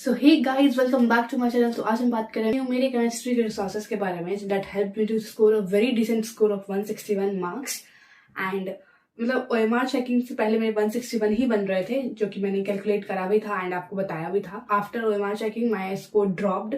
So hey guys, welcome back to my channel. तो आज हम बात कर रहे हैं मेरे केमिस्ट्री के रिसोर्सेज के बारे में that help me to score a very decent score of 161 marks. And मतलब OMR चेकिंग से पहले मेरे 161 ही बन रहे थे, जो कि मैंने कैलकुलेट करा भी था एंड आपको बताया भी था। After OMR checking my score dropped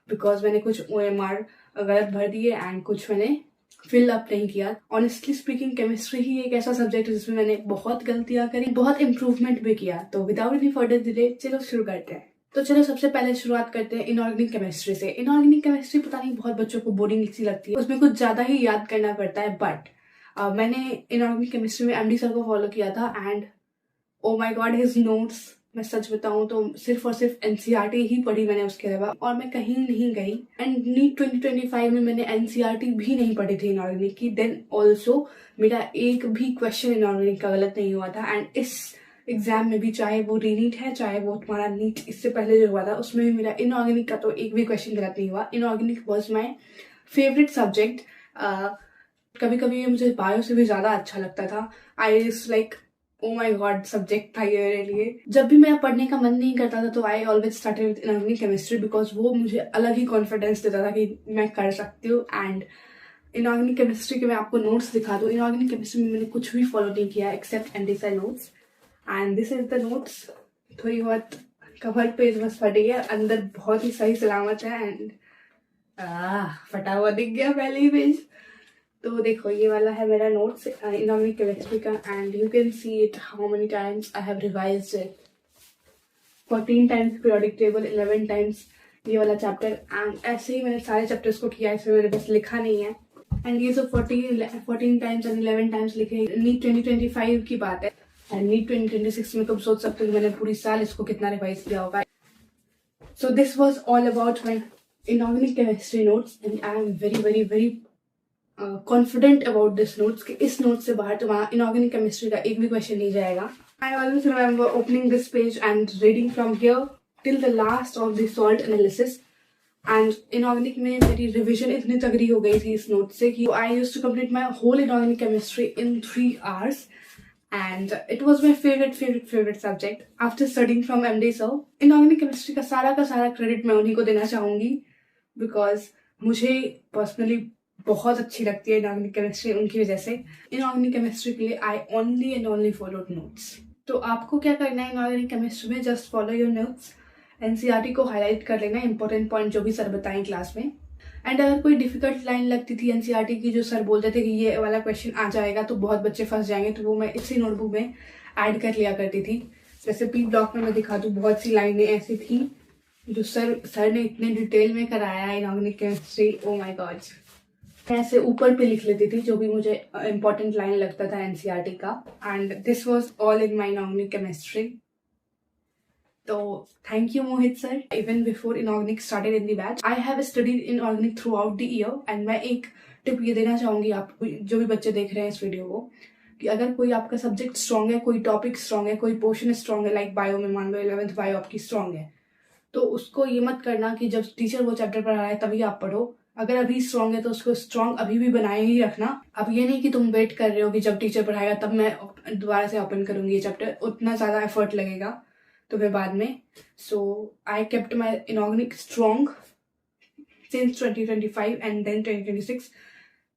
because मैंने कुछ OMR गलत भर दिए एंड कुछ मैंने फिल अप नहीं किया। ऑनेस्टली स्पीकिंग, केमिस्ट्री ही एक ऐसा सब्जेक्ट है जिसमें मैंने बहुत गलतियां करी, बहुत इंप्रूवमेंट भी किया। तो विदाउट एनी फर्दर डिले चलो शुरू करते हैं। तो चलो सबसे पहले शुरुआत करते हैं इनऑर्गेनिक केमिस्ट्री से। इनऑर्गेनिक केमिस्ट्री पता नहीं बहुत बच्चों को बोरिंग सी लगती है, उसमें कुछ ज्यादा ही याद करना पड़ता है। बट मैंने इनऑर्गेनिक केमिस्ट्री में MD सर को फॉलो किया था and oh my God, his notes, मैं सच बताऊं तो सिर्फ और सिर्फ NCERT ही पढ़ी मैंने उसके अलावा, और मैं कहीं नहीं गई। एंड नीट 2025 में मैंने NCERT भी नहीं पढ़ी थी इनऑर्गेनिक की। देन ऑल्सो मेरा एक भी क्वेश्चन इनऑर्गेनिक का गलत नहीं हुआ था। एंड इस एग्जाम में भी, चाहे वो रीनीट है चाहे वो तुम्हारा नीट इससे पहले जो हुआ था, उसमें भी मेरा इनऑर्गेनिक का तो एक भी क्वेश्चन गलत नहीं हुआ। Inorganic was my favourite subject. कभी कभी मुझे बायो से भी ज्यादा अच्छा लगता था। I is like oh my God, subject था ये मेरे लिए। जब भी मेरा पढ़ने का मन नहीं करता था तो I always started with inorganic chemistry because वो मुझे अलग ही कॉन्फिडेंस देता था कि मैं कर सकती हूँ। एंड इनऑर्गेनिक केमिस्ट्री के मैं आपको नोट्स दिखा दूँ। इनऑर्गेनिक केमिस्ट्री में मैंने कुछ भी फॉलो नहीं किया except NDSA notes. And this is the notes. थोड़ी बहुत कवर पेज बस फटी है, अंदर बहुत ही सही सलामत है। एंड फटा हुआ दिख गया पहले ही पेज। तो देखो, ये वाला है मेरा नोट्स इनऑर्गेनिक केमिस्ट्री का। And you can see it how many times I have revised it. 14 times periodic table, 11 times ये वाला चैप्टर। एंड ऐसे ही मैंने सारे चैप्टर्स को किया, इसमें मैंने बस लिखा नहीं है। एंड ये सब 14 टाइम्स एंड 11 टाइम्स लिखे। नीट 2025 की बात है एंड नीट 2026 में कब सोच सकते हो मैंने पूरी साल इसको कितना रिवाइज किया होगा। So this was all about my inorganic chemistry notes and I am very very very confident about this notes कि इस नोट से बाहर तुम्हारा इनऑर्गेनिक केमिस्ट्री का एक भी क्वेश्चन नहीं जाएगा। I always remember opening this page and reading from here till the last of the salt analysis. And inorganic में मेरी रिविजन इतनी तगड़ी हो गई थी इस नोट से कि I used to complete my whole inorganic chemistry in 3 hours and it was my favorite subject after studying from MD sir. Inorganic chemistry का सारा क्रेडिट मैं उन्हीं को देना चाहूंगी बिकॉज मुझे पर्सनली बहुत अच्छी लगती है इनऑर्गेनिक केमिस्ट्री उनकी वजह से। इनऑर्गेनिक केमिस्ट्री के लिए I only and only followed notes. तो आपको क्या करना है इनऑर्गेनिक केमिस्ट्री में, just follow your notes. NCERT को हाईलाइट कर लेना, इंपॉर्टेंट पॉइंट जो भी सर बताएं क्लास में। एंड अगर कोई डिफिकल्ट लाइन लगती थी NCERT की, जो सर बोलते थे कि ये वाला क्वेश्चन आ जाएगा तो बहुत बच्चे फंस जाएंगे, तो वो मैं इसी नोटबुक में ऐड कर लिया करती थी। जैसे पीक डॉक में मैं दिखा दूँ, बहुत सी लाइनें ऐसी थी जो सर ने इतने डिटेल में कराया है inorganic chemistry. Oh my God, मैं ऐसे ऊपर पे लिख लेती थी जो भी मुझे इंपॉर्टेंट लाइन लगता था NCERT का। And this was all in my inorganic chemistry. तो thank you Mohit sir. Even before inorganic started in the batch I have studied inorganic throughout the year. And मैं एक टिप ये देना चाहूंगी आपको, जो भी बच्चे देख रहे हैं इस वीडियो को, कि अगर कोई आपका सब्जेक्ट स्ट्रॉन्ग है, कोई टॉपिक स्ट्रॉन्ग है, कोई पोर्शन स्ट्रॉन्ग है, लाइक बायो में मान लो 11th बायो आपकी स्ट्रॉन्ग है, तो उसको ये मत करना कि जब टीचर वो चैप्टर पढ़ा रहा है तभी आप पढ़ो। अगर अभी स्ट्रॉन्ग है तो उसको स्ट्रॉन्ग अभी भी बनाए ही रखना। अब ये नहीं कि तुम वेट कर रहे हो कि जब टीचर पढ़ाएगा तब मैं दोबारा से ओपन करूंगी ये चैप्टर, उतना ज्यादा एफर्ट लगेगा तुम्हें बाद में। So I kept my inorganic strong since 2025 and then 2026।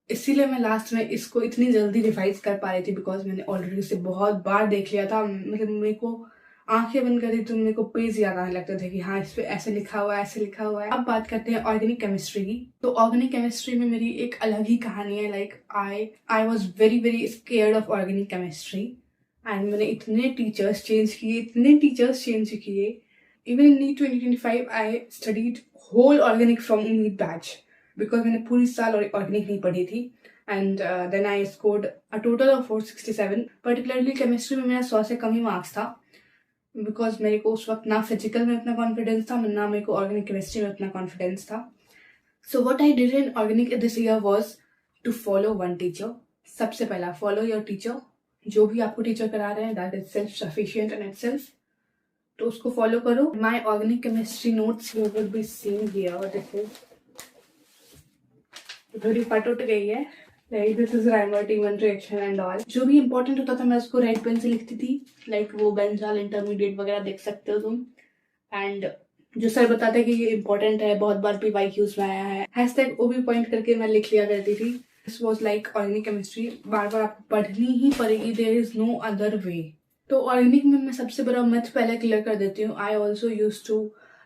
इसीलिए मैं लास्ट में इसको इतनी जल्दी रिवाइज कर पा रही थी बिकॉज मैंने ऑलरेडी इसे बहुत बार देख लिया था। मतलब मेरे को आंखें बंद करी तो मेरे को पेज याद आने लगते थे कि हाँ इस पे ऐसे लिखा हुआ है, ऐसे लिखा हुआ है। अब बात करते हैं ऑर्गेनिक केमिस्ट्री की। तो ऑर्गेनिक केमिस्ट्री में मेरी एक अलग ही कहानी है। Like I was very very scared of organic chemistry and मैंने इतने टीचर्स चेंज किए। Even in NEET 2025 I studied whole organic from NEET batch because मैंने पूरी साल ऑर्गेनिक नहीं पढ़ी थी। And then I scored a total of 467। Particularly chemistry में मेरा 100 से कम ही मार्क्स था बिकॉज मेरे को उस वक्त ना फिजिकल में उतना कॉन्फिडेंस था, ना मेरे को ऑर्गेनिक केमिस्ट्री में उतना कॉन्फिडेंस था। So what I did in organic this year was to follow one teacher. सबसे पहला, फॉलो योर टीचर। जो भी आपको टीचर करा रहे हैं that is self sufficient in itself, तो उसको फॉलो करो। My organic chemistry notes you would be seeing here. देखो थोड़ी फट उठ गई है, like this is Reimer Tiemann reaction and all. जो भी इंपॉर्टेंट होता था मैं उसको रेड पेन से लिखती थी, लाइक वो बेंजाल इंटरमीडिएट वगैरह देख सकते हो तुम। एंड जो सर बताते हैं कि ये इंपॉर्टेंट है, बहुत बार PYQs में आया है, हैशटैग वो भी पॉइंट करके मैं लिख लिया करती थी। This was like organic chemistry, बार बार आपको पढ़नी ही पड़ेगी, there is no other way. तो ऑर्गेनिक में मैं सबसे बड़ा मिथ पहले क्लियर कर देती हूँ। I also use to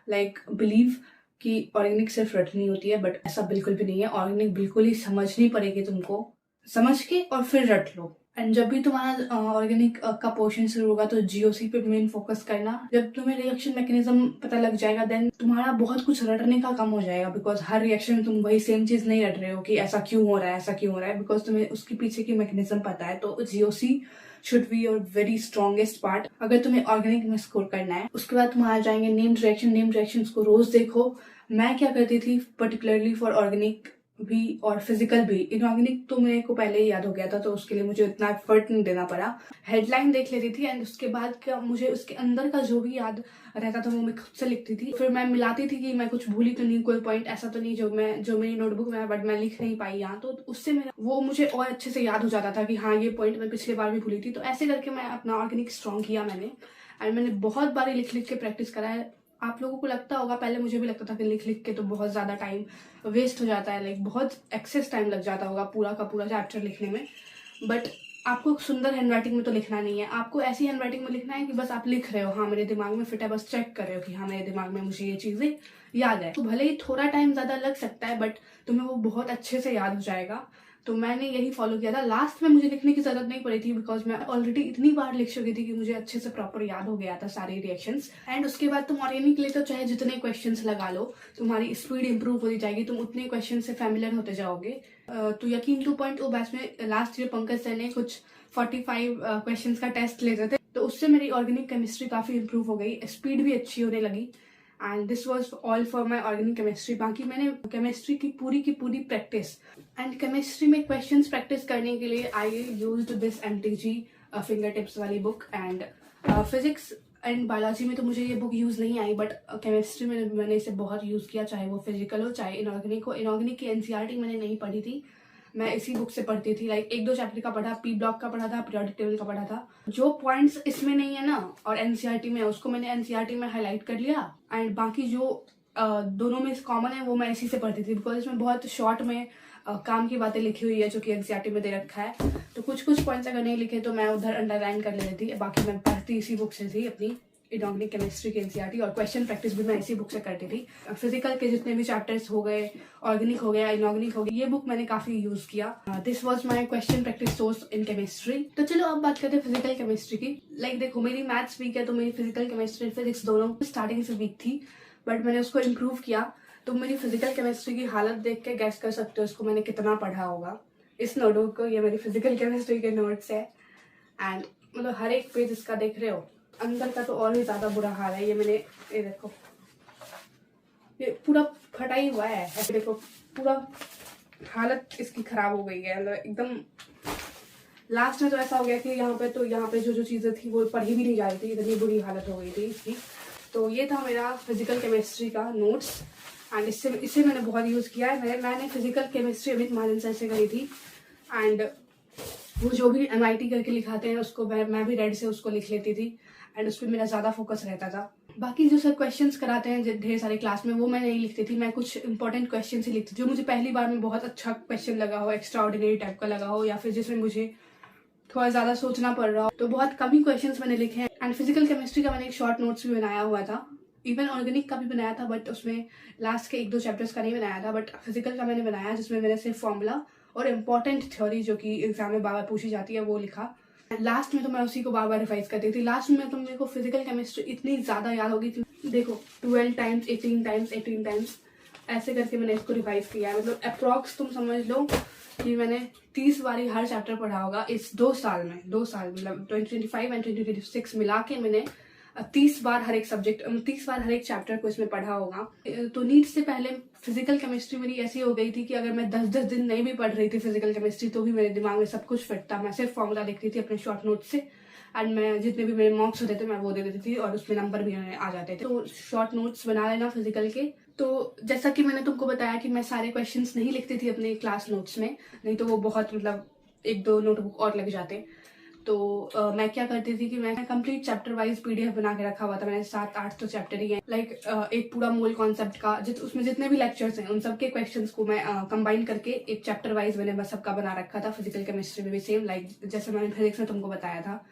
like believe कि ऑर्गेनिक सिर्फ रटनी होती है, बट ऐसा बिल्कुल भी नहीं है। ऑर्गेनिक बिल्कुल ही समझनी पड़ेगी तुमको, समझ के और फिर रट लो। एंड जब भी तुम्हारा ऑर्गेनिक का पोर्शन शुरू होगा तो GOC पे मेन फोकस करना। जब तुम्हें रिएक्शन मैकेनिज्म पता लग जाएगा देन तुम्हारा बहुत कुछ रटने का कम हो जाएगा, बिकॉज हर रिएक्शन में तुम वही सेम चीज नहीं रट रहे हो कि ऐसा क्यों हो रहा है, ऐसा क्यों हो रहा है, बिकॉज तुम्हें उसके पीछे की मैकेनिज्म पता है। तो GOC should be your very strongest part अगर तुम्हें ऑर्गेनिक में स्कोर करना है। उसके बाद तुम्हारा जाएंगे नेम्ड रिएक्शन को रोज देखो। मैं क्या करती थी पर्टिकुलरली फॉर ऑर्गेनिक भी और फिजिकल भी, इनऑर्गेनिक तो मेरे को पहले ही याद हो गया था तो उसके लिए मुझे इतना एफर्ट नहीं देना पड़ा। हेडलाइन देख लेती थी एंड उसके बाद क्या मुझे उसके अंदर का जो भी याद रहता था वो मैं खुद से लिखती थी। फिर मैं मिलाती थी कि मैं कुछ भूली तो नहीं, कोई पॉइंट ऐसा तो नहीं जो मेरी नोटबुक में है बट मैं लिख नहीं पाई यहाँ, तो उससे मेरा वो मुझे और अच्छे से याद हो जाता था कि हाँ ये पॉइंट मैं पिछली बार भी भूली थी। तो ऐसे करके मैं अपना ऑर्गेनिक स्ट्रॉन्ग किया मैंने, एंड मैंने बहुत बार लिख लिख के प्रैक्टिस करा है। आप लोगों को लगता होगा, पहले मुझे भी लगता था कि लिख लिख के तो बहुत ज्यादा टाइम वेस्ट हो जाता है, लाइक बहुत एक्सेस टाइम लग जाता होगा पूरा का पूरा चैप्टर लिखने में। बट आपको सुंदर हैंडराइटिंग में तो लिखना नहीं है, आपको ऐसी हैंडराइटिंग में लिखना है कि बस आप लिख रहे हो, हाँ मेरे दिमाग में फिट है, बस चेक कर रहे हो कि हाँ मेरे दिमाग में मुझे ये चीजें याद है। तो भले ही थोड़ा टाइम ज्यादा लग सकता है बट तुम्हें वो बहुत अच्छे से याद हो जाएगा। तो मैंने यही फॉलो किया था। लास्ट में मुझे लिखने की जरूरत नहीं पड़ी थी बिकॉज मैं ऑलरेडी इतनी बार लिख चुकी थी कि मुझे अच्छे से प्रॉपर याद हो गया था सारे रिएक्शंस। एंड उसके बाद तुम ऑर्गेनिक के लिए तो चाहे जितने क्वेश्चंस लगा लो, तुम्हारी स्पीड इंप्रूव होती जाएगी, तुम उतने क्वेश्चन से फैमिलियर होते जाओगे। तो यकीन 2.0 बैच में लास्ट ईयर पंकज सर ने कुछ 45 क्वेश्चंस का टेस्ट लेते थे, तो उससे मेरी ऑर्गेनिक केमिस्ट्री काफी इंप्रूव हो गई, स्पीड भी अच्छी होने लगी। And this was all for my organic chemistry. बाकी मैंने केमिस्ट्री की पूरी प्रैक्टिस, एंड केमिस्ट्री में क्वेश्चंस प्रैक्टिस करने के लिए I used this MTG fingertips वाली बुक। एंड फिजिक्स एंड बायोलॉजी में तो मुझे ये बुक यूज नहीं आई, बट केमिस्ट्री में मैंने इसे बहुत यूज किया, चाहे वो फिजिकल हो चाहे इनऑर्गेनिक हो। इनऑर्गेनिक की NCERT मैंने नहीं पढ़ी थी, मैं इसी बुक से पढ़ती थी। लाइक 1-2 चैप्टर का पढ़ा, P ब्लॉक का पढ़ा था, पीरियोडिक टेबल का पढ़ा था। जो पॉइंट्स इसमें नहीं है ना और NCERT में है उसको मैंने NCERT में हाईलाइट कर लिया, एंड बाकी जो दोनों में कॉमन है वो मैं इसी से पढ़ती थी, बिकॉज इसमें बहुत शॉर्ट में काम की बातें लिखी हुई है जो कि NCERT में दे रखा है। तो कुछ पॉइंट्स अगर नहीं लिखे तो मैं उधर अंडरलाइन कर लेती थी, बाकी मैं पढ़ती इसी बुक से थी अपनी इनऑर्गेनिक केमिस्ट्री की NCERT, और क्वेश्चन प्रैक्टिस भी मैं इसी बुक से करती थी। फिजिकल के जितने भी चैप्टर्स हो गए, ऑर्गेनिक हो गया, इनऑर्गेनिक हो गया, ये बुक मैंने काफी यूज किया। This was my question practice source in chemistry. तो चलो अब बात करते हैं फिजिकल केमिस्ट्री की। लाइक देखो मेरी मैथ्स वीक है तो मेरी फिजिकल केमिस्ट्री फिजिक्स दोनों स्टार्टिंग से वीक थी, बट मैंने उसको इम्प्रूव किया। तो मेरी फिजिकल केमिस्ट्री की हालत देख के गैस कर सकते हो इसको मैंने कितना पढ़ा होगा। इस नोटबुक को, ये मेरी फिजिकल केमिस्ट्री के नोट्स है, एंड मतलब हर एक पेज इसका देख रहे हो, अंदर का तो और भी ज्यादा बुरा हाल है। ये देखो ये पूरा फटा ही हुआ है, ऐसे देखो पूरा हालत इसकी खराब हो गई है, मतलब एकदम लास्ट में तो ऐसा हो गया कि यहाँ पे जो चीजें थी वो पढ़ी भी नहीं जा रही थी, इतनी बुरी हालत हो गई थी इसकी। तो ये था मेरा फिजिकल केमिस्ट्री का नोट्स, एंड इसे मैंने बहुत यूज किया है। मैंने फिजिकल केमिस्ट्री अमित महाजन सर से करी थी, एंड वो जो भी MIT करके लिखाते हैं उसको मैं भी रेड से उसको लिख लेती थी, एंड उस पर मेरा ज्यादा फोकस रहता था। बाकी जो सर क्वेश्चंस कराते हैं ढेर सारे क्लास में वो मैं नहीं लिखती थी, मैं कुछ इंपॉर्टेंट क्वेश्चन ही लिखती थी जो मुझे पहली बार में बहुत अच्छा क्वेश्चन लगा हो, एक्स्ट्रा ऑर्डिनरी टाइप का लगा हो, या फिर जिसमें मुझे थोड़ा ज्यादा सोचना पड़ रहा हो। तो बहुत कम ही क्वेश्चंस मैंने लिखे हैं। एंड फिजिकल केमिस्ट्री का मैंने एक शॉर्ट नोट्स भी बनाया हुआ था, इवन ऑर्गेनिक का भी बनाया था, बट उसमें लास्ट के 1-2 चैप्टर्स का नहीं बनाया था, बट फिजिकल का मैंने बनाया जिसमें मैंने सिर्फ फॉर्मूला और इम्पोर्टेंट थ्योरी जो कि एग्जाम में बार बार पूछी जाती है वो लिखा। लास्ट में तो मैं उसी को बार बार रिवाइज करती थी। लास्ट में तो मेरे को फिजिकल केमिस्ट्री इतनी ज्यादा याद होगी, देखो 12 टाइम्स 18 टाइम्स 18 टाइम्स ऐसे करके मैंने इसको रिवाइज किया है। मतलब अप्रॉक्स तुम समझ लो कि मैंने 30 बारी हर चैप्टर पढ़ा होगा इस 2 साल में। 2 साल मतलब 2025 एंड 2026 मिला के मैंने 30 बार हर एक सब्जेक्ट 30 बार हर एक चैप्टर को इसमें पढ़ा होगा। तो नीट से पहले फिजिकल केमिस्ट्री मेरी ऐसी हो गई थी कि अगर मैं 10-10 दिन नहीं भी पढ़ रही थी फिजिकल केमिस्ट्री तो भी मेरे दिमाग में सब कुछ फिट था। मैं सिर्फ फॉर्मूला देखती थी अपने शॉर्ट नोट से, एंड मैं जितने भी मेरे मार्क्स होते थे मैं वो दे देती थी और उसमें नंबर भी आ जाते थे। तो शॉर्ट नोट्स बना लेना फिजिकल के। तो जैसा कि मैंने तुमको बताया कि मैं सारे क्वेश्चंस नहीं लिखती थी अपने क्लास नोट्स में, नहीं तो वो बहुत मतलब 1-2 नोटबुक और लग जाते। तो मैं क्या करती थी कि मैं कंप्लीट चैप्टर वाइज पीडीएफ बना के रखा हुआ था। मैंने 7-8 तो चैप्टर ही है, लाइक एक पूरा मूल कॉन्सेप्ट का उसमें जितने भी लेक्चर्स हैं उन सबके क्वेश्चंस को मैं कंबाइन करके एक चैप्टर वाइज मैंने बस सबका बना रखा था। फिजिकल केमिस्ट्री में भी सेम, लाइक जैसे मैंने फिजिक्स में तुमको बताया था,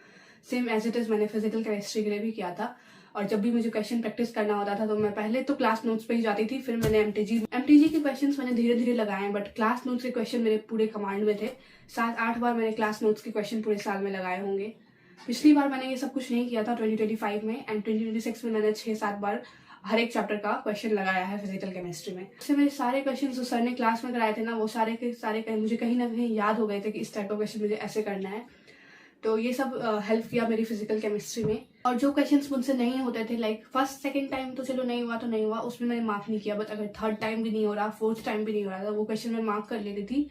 सेम एज इट इज मैंने फिजिकल केमिस्ट्री के लिए भी किया था। और जब भी मुझे क्वेश्चन प्रैक्टिस करना होता था तो मैं पहले तो क्लास नोट्स पे ही जाती थी, फिर मैंने एमटीजी के क्वेश्चंस मैंने धीरे धीरे लगाए, बट क्लास नोट्स के क्वेश्चन मेरे पूरे कमांड में थे। 7-8 बार मैंने क्लास नोट्स के क्वेश्चन पूरे साल में लगाए होंगे। पिछली बार मैंने ये सब कुछ नहीं किया था 2025 में, एंड 2026 में मैंने 6-7 बार हर एक चैप्टर का क्वेश्चन लगाया है फिजिकल केमिस्ट्री में। इससे मेरे सारे क्वेश्चन जो सर ने क्लास में कराए थे ना, वो सारे के सारे मुझे कहीं ना कहीं याद हो गए थे कि इस टाइप का क्वेश्चन मुझे ऐसे करना है। तो ये सब हेल्प किया मेरी फिजिकल केमिस्ट्री में। और जो क्वेश्चंस मुझसे नहीं होते थे, लाइक फर्स्ट सेकंड टाइम तो चलो नहीं हुआ तो नहीं हुआ, उसमें मैंने मार्क नहीं किया, बट अगर थर्ड टाइम भी नहीं हो रहा, फोर्थ टाइम भी नहीं हो रहा था, वो क्वेश्चन मैं मार्क कर लेती थी।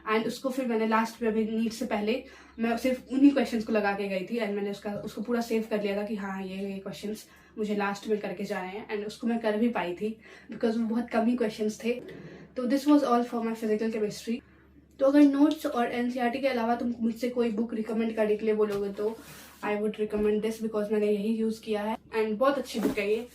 एंड उसको फिर मैंने लास्ट में अभी नीट से पहले मैं सिर्फ उन्हीं क्वेश्चंस को लगा के गई थी, एंड मैंने उसको पूरा सेव कर लिया था कि हाँ ये क्वेश्चंस मुझे लास्ट में करके जाने हैं, एंड उसको मैं कर भी पाई थी बिकॉज वो बहुत कम ही क्वेश्चंस थे। तो this was all for my physical chemistry. तो अगर नोट्स और एनसीईआरटी के अलावा तुम मुझसे कोई बुक रिकमेंड करने के लिए बोलोगे तो I would recommend this, because मैंने यही यूज़ किया है एंड बहुत अच्छी बुक है ये।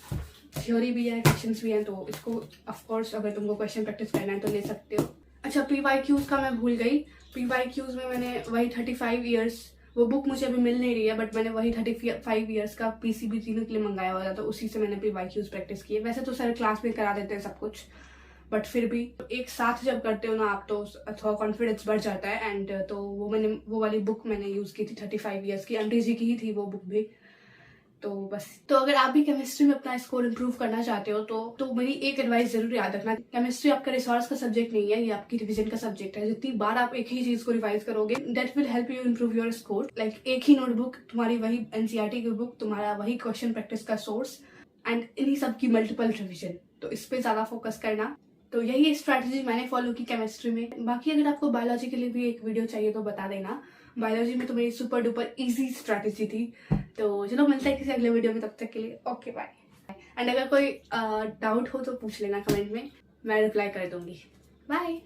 थ्योरी भी है, क्वेश्चंस भी हैं, तो इसको ऑफकोर्स अगर तुमको क्वेश्चन प्रैक्टिस करना है तो ले सकते हो। अच्छा, PYQs का मैं भूल गई। PYQs में मैंने वही 35 ईयर्स, वो बुक मुझे अभी मिल नहीं रही है, बट मैंने वही 35 ईयर्स का PCB तीनों के लिए मंगाया हुआ था, तो उसी से मैंने PYQs प्रैक्टिस किए। वैसे तो सर क्लास में करा देते हैं सब कुछ, बट फिर भी एक साथ जब करते हो ना आप तो थोड़ा कॉन्फिडेंस बढ़ जाता है। एंड तो वो वाली बुक मैंने यूज़ की थी 35 ईयर्स की, एमटीजी की ही थी वो बुक भी। तो बस, तो अगर आप भी केमिस्ट्री में अपना स्कोर इंप्रूव करना चाहते हो तो मेरी एक एडवाइस जरूर याद रखना, केमिस्ट्री आपका रिसोर्स का सब्जेक्ट नहीं है, ये आपकी रिवीजन का सब्जेक्ट है। जितनी बार आप एक ही चीज को रिवाइज करोगे, that will help you improve your score. Like एक ही नोटबुक, तुम्हारी वही एनसीईआरटी की बुक, तुम्हारा वही क्वेश्चन प्रैक्टिस का सोर्स, एंड इन्हीं सब की मल्टीपल रिविजन। तो इस पे ज्यादा फोकस करना। तो यही स्ट्रैटेजी मैंने फॉलो की केमिस्ट्री में। बाकी अगर आपको बायोलॉजी के लिए भी एक वीडियो चाहिए तो बता देना। बायोलॉजी में तो मेरी सुपर डुपर इजी स्ट्रैटेजी थी। तो चलो मिलते हैं किसी अगले वीडियो में, तब तक के लिए ओके बाय। एंड अगर कोई डाउट हो तो पूछ लेना कमेंट में, मैं रिप्लाई कर दूंगी। बाय।